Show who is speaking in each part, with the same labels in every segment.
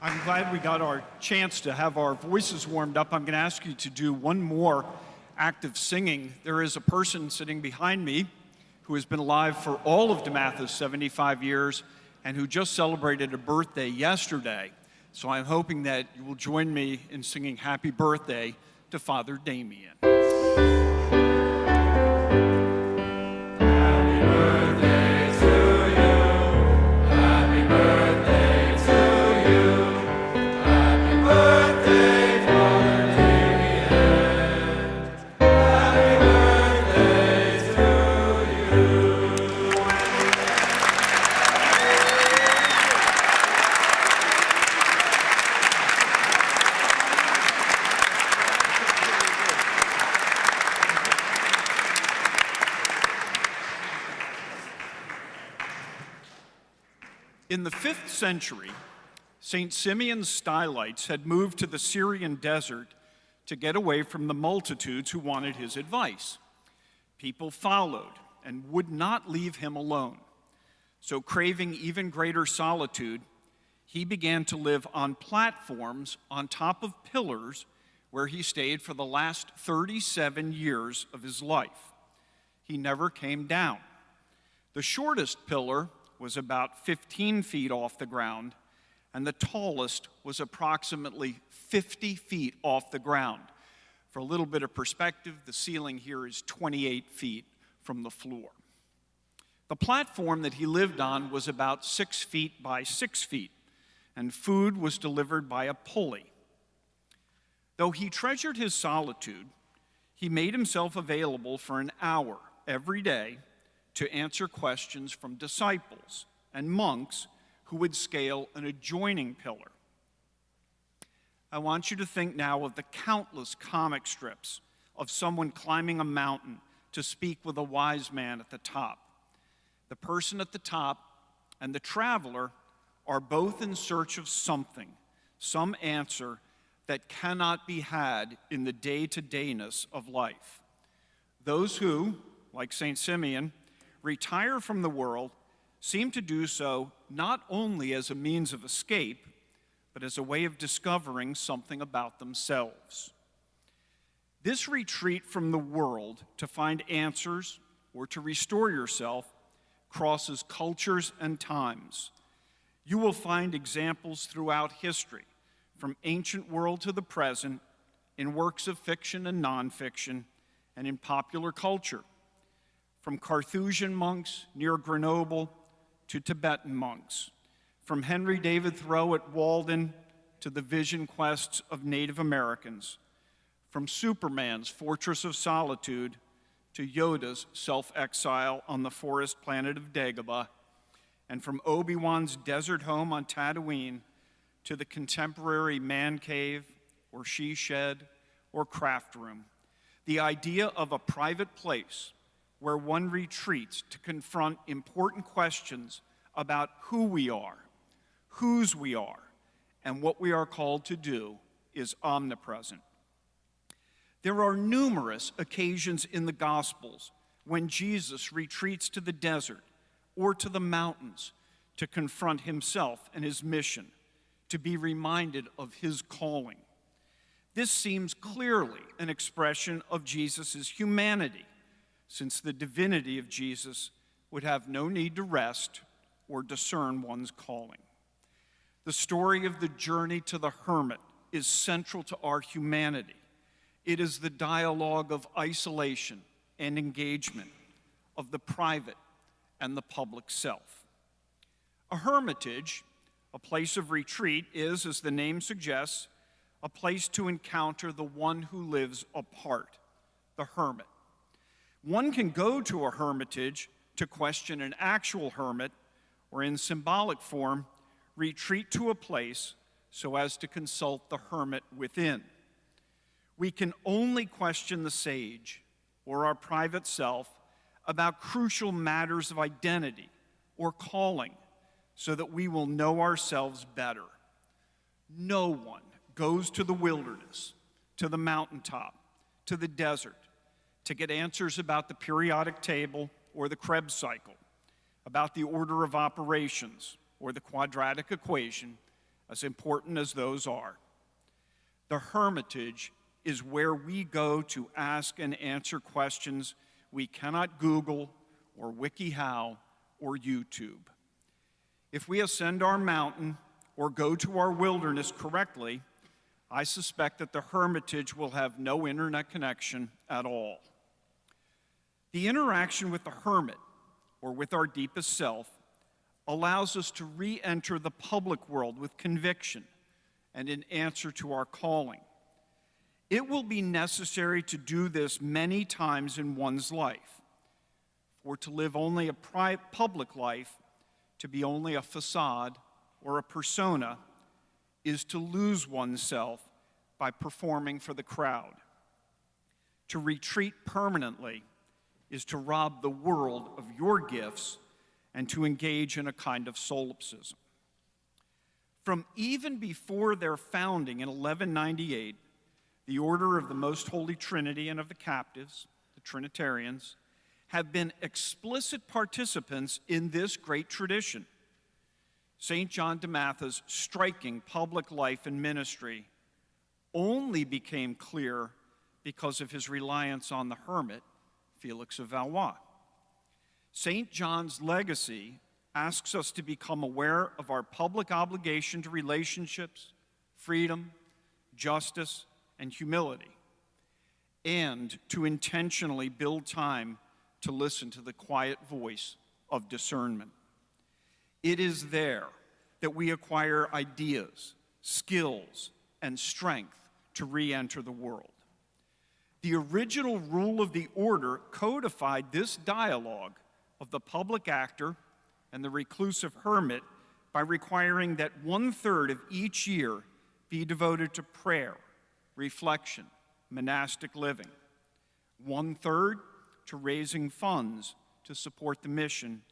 Speaker 1: I'm glad we got our chance to have our voices warmed up. I'm going to ask you to do one more act of singing. There is a person sitting behind me who has been alive for all of DeMatha's 75 years and who just celebrated a birthday yesterday. So I'm hoping that you will join me in singing happy birthday to Father Damian. In the 5th century, St. Simeon's Stylites had moved to the Syrian desert to get away from the multitudes who wanted his advice. People followed and would not leave him alone. So, craving even greater solitude, he began to live on platforms on top of pillars where he stayed for the last 37 years of his life. He never came down. The shortest pillar was about 15 feet off the ground, and the tallest was approximately 50 feet off the ground. For a little bit of perspective, the ceiling here is 28 feet from the floor. The platform that he lived on was about 6 feet by 6 feet, and food was delivered by a pulley. Though he treasured his solitude, he made himself available for an hour every day to answer questions from disciples and monks who would scale an adjoining pillar. I want you to think now of the countless comic strips of someone climbing a mountain to speak with a wise man at the top. The person at the top and the traveler are both in search of something, some answer that cannot be had in the day-to-dayness of life. Those who, like St. Simeon, retire from the world seem to do so not only as a means of escape, but as a way of discovering something about themselves. This retreat from the world to find answers or to restore yourself crosses cultures and times. You will find examples throughout history, from ancient world to the present, in works of fiction and nonfiction, and in popular culture. From Carthusian monks near Grenoble to Tibetan monks, from Henry David Thoreau at Walden to the vision quests of Native Americans, from Superman's Fortress of Solitude to Yoda's self-exile on the forest planet of Dagobah, and from Obi-Wan's desert home on Tatooine to the contemporary man cave or she shed or craft room. The idea of a private place where one retreats to confront important questions about who we are, whose we are, and what we are called to do is omnipresent. There are numerous occasions in the Gospels when Jesus retreats to the desert or to the mountains to confront himself and his mission, to be reminded of his calling. This seems clearly an expression of Jesus' humanity, since the divinity of Jesus would have no need to rest or discern one's calling. The story of the journey to the hermit is central to our humanity. It is the dialogue of isolation and engagement, of the private and the public self. A hermitage, a place of retreat, is, as the name suggests, a place to encounter the one who lives apart, the hermit. One can go to a hermitage to question an actual hermit, or in symbolic form, retreat to a place so as to consult the hermit within. We can only question the sage, or our private self, about crucial matters of identity or calling, so that we will know ourselves better. No one goes to the wilderness, to the mountaintop, to the desert, to get answers about the periodic table or the Krebs cycle, about the order of operations or the quadratic equation, as important as those are. The Hermitage is where we go to ask and answer questions we cannot Google or WikiHow or YouTube. If we ascend our mountain or go to our wilderness correctly, I suspect that the Hermitage will have no internet connection at all. The interaction with the hermit, or with our deepest self, allows us to re-enter the public world with conviction and in answer to our calling. It will be necessary to do this many times in one's life. For to live only a public life, to be only a facade or a persona, is to lose oneself by performing for the crowd. To retreat permanently is to rob the world of your gifts and to engage in a kind of solipsism. From even before their founding in 1198, the Order of the Most Holy Trinity and of the Captives, the Trinitarians, have been explicit participants in this great tradition. St. John de Matha's striking public life and ministry only became clear because of his reliance on the hermit, Felix of Valois. St. John's legacy asks us to become aware of our public obligation to relationships, freedom, justice, and humility, and to intentionally build time to listen to the quiet voice of discernment. It is there that we acquire ideas, skills, and strength to re-enter the world. The original rule of the order codified this dialogue of the public actor and the reclusive hermit by requiring that 1/3 of each year be devoted to prayer, reflection, monastic living, 1/3 to raising funds to support the mission,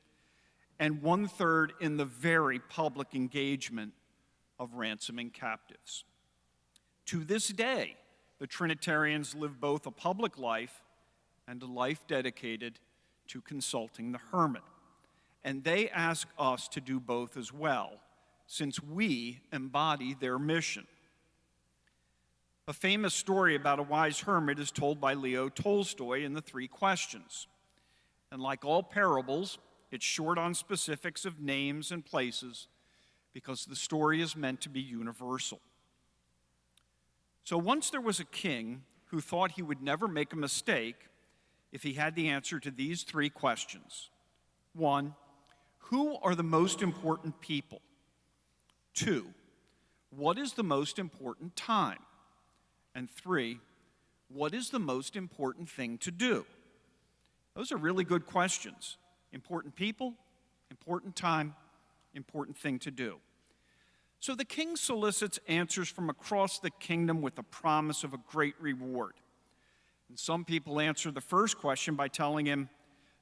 Speaker 1: and 1/3 in the very public engagement of ransoming captives. To this day, the Trinitarians live both a public life and a life dedicated to consulting the hermit. And they ask us to do both as well, since we embody their mission. A famous story about a wise hermit is told by Leo Tolstoy in The Three Questions. And like all parables, it's short on specifics of names and places because the story is meant to be universal. So once there was a king who thought he would never make a mistake if he had the answer to these 3 questions. 1, who are the most important people? 2, what is the most important time? And 3, what is the most important thing to do? Those are really good questions. Important people, important time, important thing to do. So the king solicits answers from across the kingdom with the promise of a great reward. And some people answer the first question by telling him,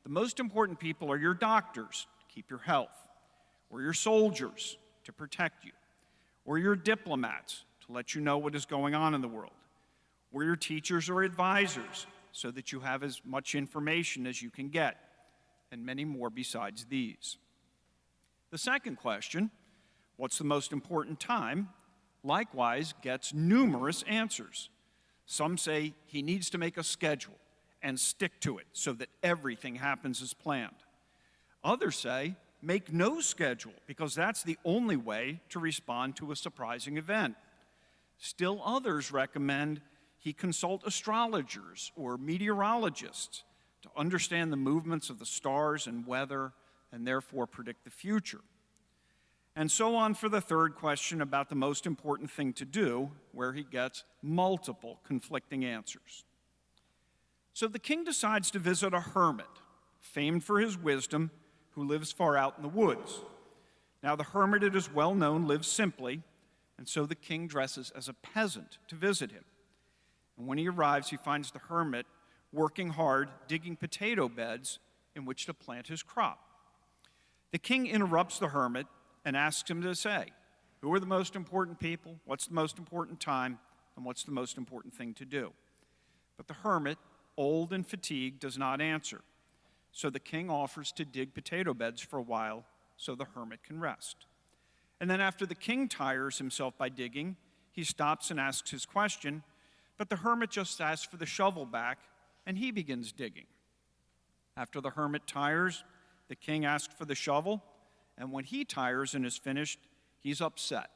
Speaker 1: the most important people are your doctors to keep your health, or your soldiers to protect you, or your diplomats to let you know what is going on in the world, or your teachers or advisors so that you have as much information as you can get, and many more besides these. The second question, what's the most important time, likewise gets numerous answers. Some say he needs to make a schedule and stick to it so that everything happens as planned. Others say make no schedule because that's the only way to respond to a surprising event. Still others recommend he consult astrologers or meteorologists to understand the movements of the stars and weather and therefore predict the future. And so on for the third question about the most important thing to do, where he gets multiple conflicting answers. So the king decides to visit a hermit, famed for his wisdom, who lives far out in the woods. Now the hermit, it is well known, lives simply, and so the king dresses as a peasant to visit him. And when he arrives, he finds the hermit working hard, digging potato beds in which to plant his crop. The king interrupts the hermit and asks him to say, who are the most important people, what's the most important time, and what's the most important thing to do? But the hermit, old and fatigued, does not answer. So the king offers to dig potato beds for a while so the hermit can rest. And then after the king tires himself by digging, he stops and asks his question, but the hermit just asks for the shovel back, and he begins digging. After the hermit tires, the king asks for the shovel, and when he tires and is finished, he's upset.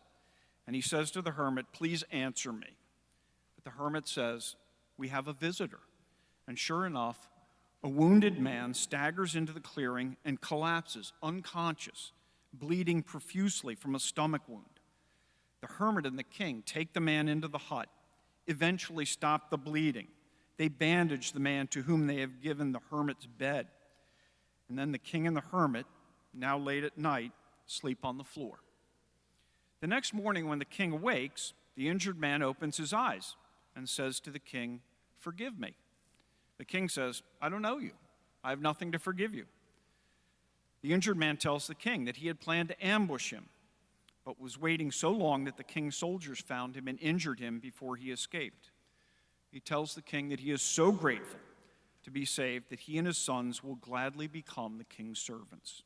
Speaker 1: And he says to the hermit, "Please answer me." But the hermit says, "We have a visitor." And sure enough, a wounded man staggers into the clearing and collapses, unconscious, bleeding profusely from a stomach wound. The hermit and the king take the man into the hut, eventually stop the bleeding. They bandage the man to whom they have given the hermit's bed. And then the king and the hermit, now late at night, sleep on the floor. The next morning when the king awakes, the injured man opens his eyes and says to the king, "Forgive me." The king says, "I don't know you. I have nothing to forgive you." The injured man tells the king that he had planned to ambush him, but was waiting so long that the king's soldiers found him and injured him before he escaped. He tells the king that he is so grateful to be saved that he and his sons will gladly become the king's servants.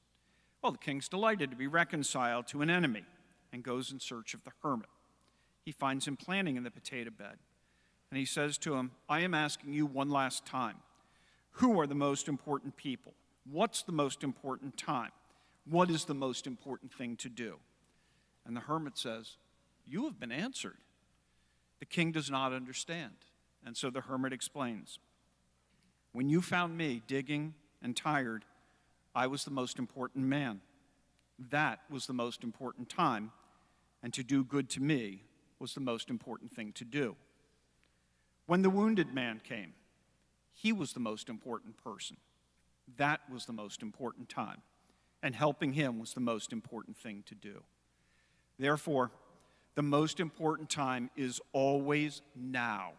Speaker 1: Well, the king's delighted to be reconciled to an enemy and goes in search of the hermit. He finds him planting in the potato bed, and he says to him, "I am asking you one last time, who are the most important people? What's the most important time? What is the most important thing to do?" And the hermit says, "You have been answered." The king does not understand, and so the hermit explains, "When you found me digging and tired, I was the most important man. That was the most important time, and to do good to me was the most important thing to do. When the wounded man came, he was the most important person. That was the most important time, and helping him was the most important thing to do. Therefore, the most important time is always now,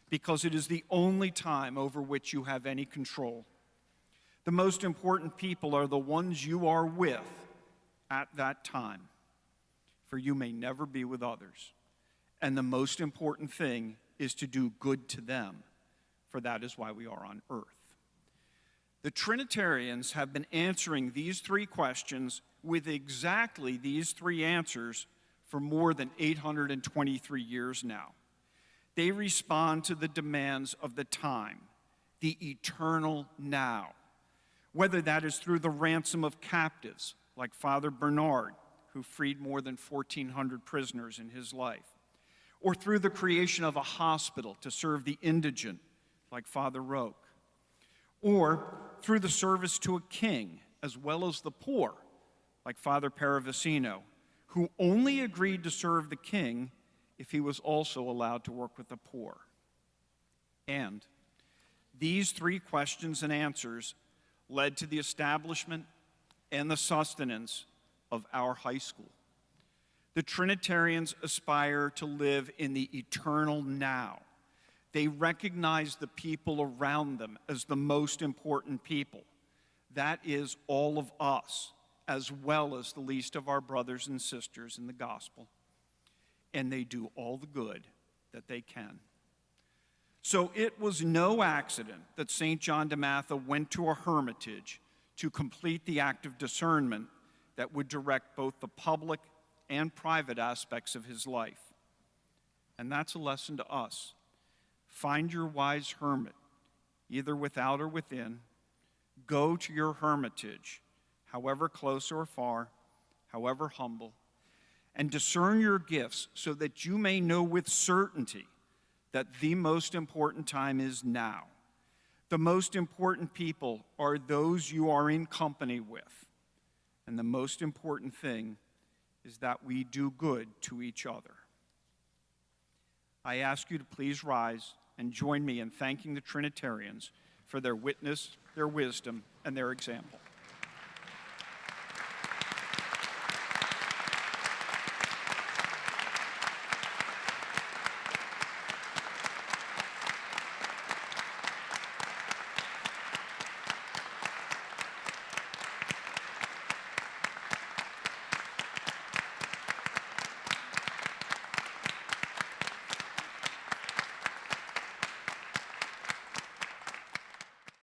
Speaker 1: because it is the only time over which you have any control. The most important people are the ones you are with at that time, for you may never be with others. And the most important thing is to do good to them, for that is why we are on earth." The Trinitarians have been answering these three questions with exactly these three answers for more than 823 years now. They respond to the demands of the time, the eternal now, whether that is through the ransom of captives, like Father Bernard, who freed more than 1,400 prisoners in his life, or through the creation of a hospital to serve the indigent, like Father Roque, or through the service to a king as well as the poor, like Father Paravicino, who only agreed to serve the king if he was also allowed to work with the poor. And these three questions and answers led to the establishment and the sustenance of our high school. The Trinitarians aspire to live in the eternal now. They recognize the people around them as the most important people. That is all of us, as well as the least of our brothers and sisters in the gospel. And they do all the good that they can. So it was no accident that St. John de Matha went to a hermitage to complete the act of discernment that would direct both the public and private aspects of his life. And that's a lesson to us. Find your wise hermit, either without or within. Go to your hermitage, however close or far, however humble, and discern your gifts so that you may know with certainty that the most important time is now. The most important people are those you are in company with. And the most important thing is that we do good to each other. I ask you to please rise and join me in thanking the Trinitarians for their witness, their wisdom, and their example.